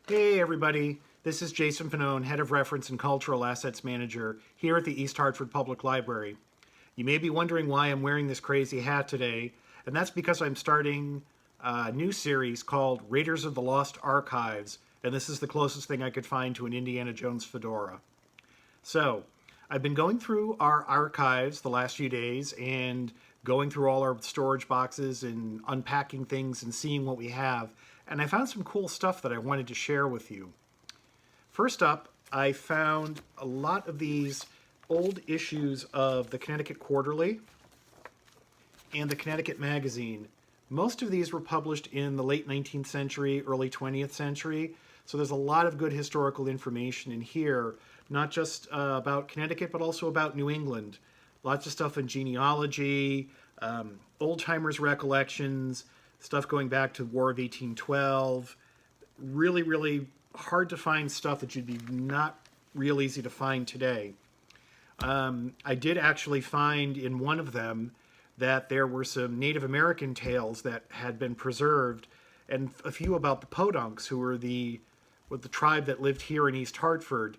Hey everybody, this is Jason Pannone, Head of Reference and Cultural Assets Manager here at the East Hartford Public Library. You may be wondering why I'm wearing this crazy hat today, and that's because I'm starting a new series called Raiders of the Lost Archives, and this is the closest thing I could find to an Indiana Jones fedora. So, I've been going through our archives the last few days and going through all our storage boxes and unpacking things and seeing what we have, and I found some cool stuff that I wanted to share with you. First up, I found a lot of these old issues of the Connecticut Quarterly and the Connecticut Magazine. Most of these were published in the late 19th century, early 20th century, so there's a lot of good historical information in here, not just about Connecticut, but also about New England. Lots of stuff in genealogy, old-timers' recollections, stuff going back to War of 1812. Really, really hard to find stuff that should be not real easy to find today. I did actually find in one of them that there were some Native American tales that had been preserved, and a few about the Podunks, who were the tribe that lived here in East Hartford.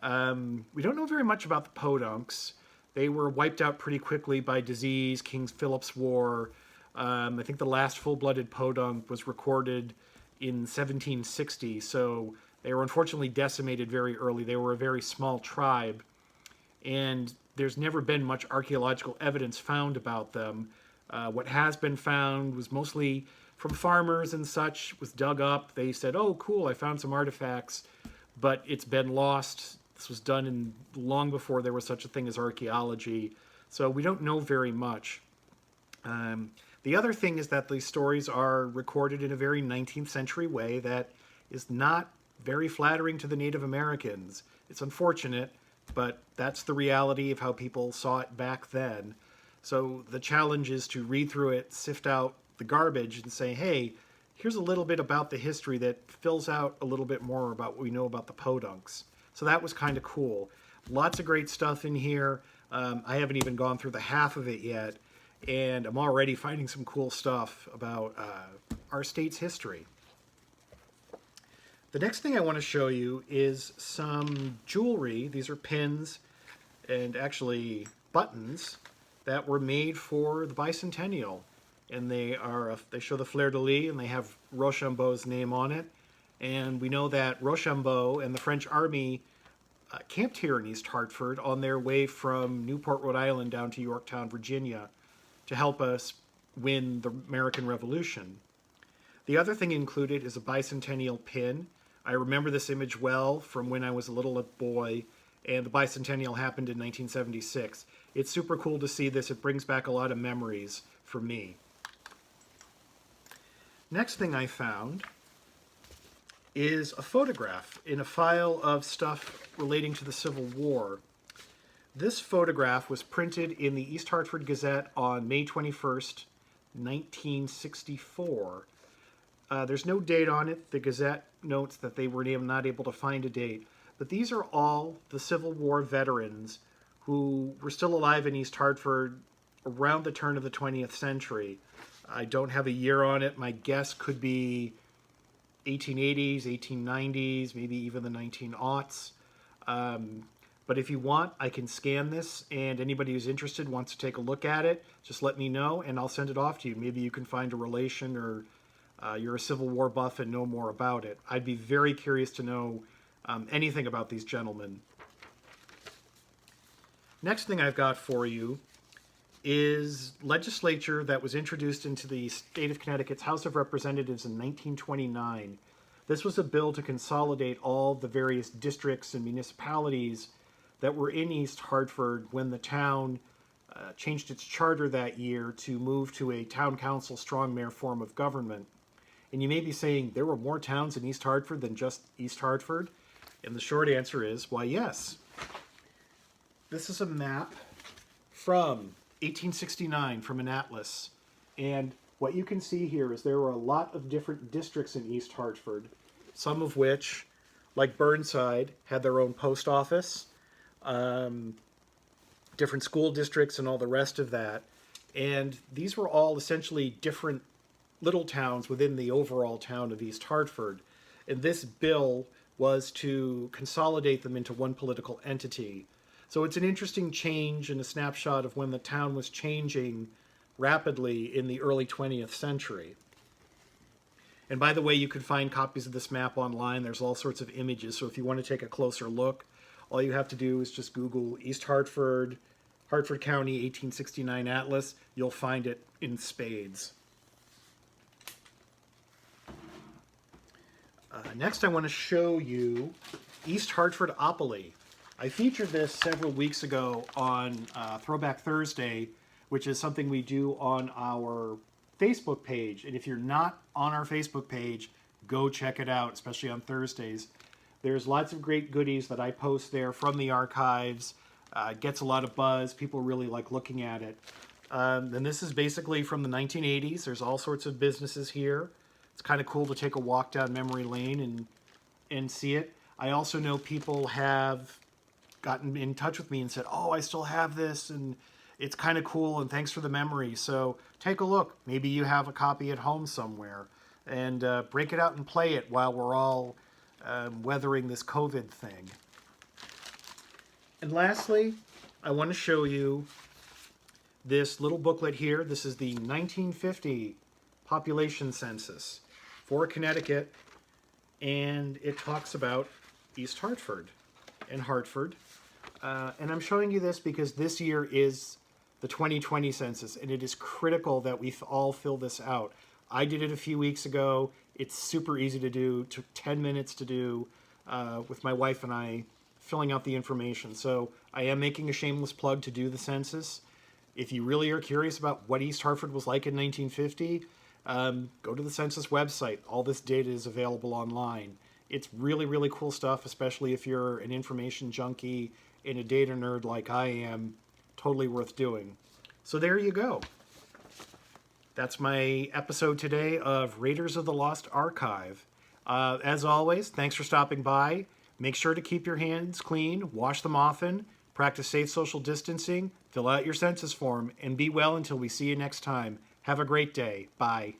We don't know very much about the Podunks. They were wiped out pretty quickly by disease, King Philip's War. I think the last full-blooded Podunk was recorded in 1760, so they were unfortunately decimated very early. They were a very small tribe, and there's never been much archaeological evidence found about them. What has been found was mostly from farmers and such, was dug up. They said, oh, cool, I found some artifacts, but it's been lost. This was done long before there was such a thing as archaeology, so we don't know very much. The other thing is that these stories are recorded in a very 19th century way that is not very flattering to the Native Americans. It's unfortunate, but that's the reality of how people saw it back then. So the challenge is to read through it, sift out the garbage, and say, hey, here's a little bit about the history that fills out a little bit more about what we know about the Podunks. So that was kind of cool. Lots of great stuff in here. I haven't even gone through the half of it yet, and I'm already finding some cool stuff about our state's history. The next thing I want to show you is some jewelry. These are pins and actually buttons that were made for the Bicentennial. And they show the fleur-de-lis, and they have Rochambeau's name on it. And we know that Rochambeau and the French army camped here in East Hartford on their way from Newport, Rhode Island down to Yorktown, Virginia, to help us win the American Revolution. The other thing included is a bicentennial pin. I remember this image well from when I was a little boy, and the bicentennial happened in 1976. It's super cool to see this. It brings back a lot of memories for me. Next thing I found is a photograph in a file of stuff relating to the Civil War. This photograph was printed in the East Hartford Gazette on May 21st, 1964. There's no date on it. The Gazette notes that they were not able to find a date. But these are all the Civil War veterans who were still alive in East Hartford around the turn of the 20th century. I don't have a year on it. My guess could be 1880s, 1890s, maybe even the 1900s. But if you want, I can scan this, and anybody who's interested wants to take a look at it, just let me know, and I'll send it off to you. Maybe you can find a relation, or you're a Civil War buff and know more about it. I'd be very curious to know anything about these gentlemen. Next thing I've got for you is legislature that was introduced into the state of Connecticut's House of Representatives in 1929. This was a bill to consolidate all the various districts and municipalities that were in East Hartford when the town changed its charter that year to move to a town council strong mayor form of government. And you may be saying, there were more towns in East Hartford than just East Hartford? And the short answer is, why, yes. This is a map from 1869 from an atlas. And what you can see here is there were a lot of different districts in East Hartford, some of which, like Burnside, had their own post office, different school districts and all the rest of that. And these were all essentially different little towns within the overall town of East Hartford. And this bill was to consolidate them into one political entity. So it's an interesting change and a snapshot of when the town was changing rapidly in the early 20th century. And by the way, you can find copies of this map online. There's all sorts of images. So if you want to take a closer look, all you have to do is just Google East Hartford, Hartford County 1869 Atlas. You'll find it in spades. Next, I want to show you East Hartfordopoly. I featured this several weeks ago on Throwback Thursday, which is something we do on our Facebook page. And if you're not on our Facebook page, go check it out, especially on Thursdays. There's lots of great goodies that I post there from the archives. It gets a lot of buzz. People really like looking at it. And this is basically from the 1980s. There's all sorts of businesses here. It's kind of cool to take a walk down memory lane and see it. I also know people have gotten in touch with me and said, oh, I still have this, and it's kind of cool, and thanks for the memory. So take a look. Maybe you have a copy at home somewhere, and break it out and play it while we're all weathering this COVID thing. And lastly, I want to show you this little booklet here. This is the 1950 population census for Connecticut, and it talks about East Hartford and Hartford. And I'm showing you this because this year is the 2020 census, and it is critical that we all fill this out. I did it a few weeks ago. It's super easy to do. Took 10 minutes to do with my wife and I filling out the information. So I am making a shameless plug to do the census. If you really are curious about what East Hartford was like in 1950, go to the census website. All this data is available online. It's really, really cool stuff, especially if you're an information junkie and a data nerd like I am. Totally worth doing. So there you go. That's my episode today of Raiders of the Lost Archive. As always, thanks for stopping by. Make sure to keep your hands clean, wash them often, practice safe social distancing, fill out your census form, and be well until we see you next time. Have a great day. Bye.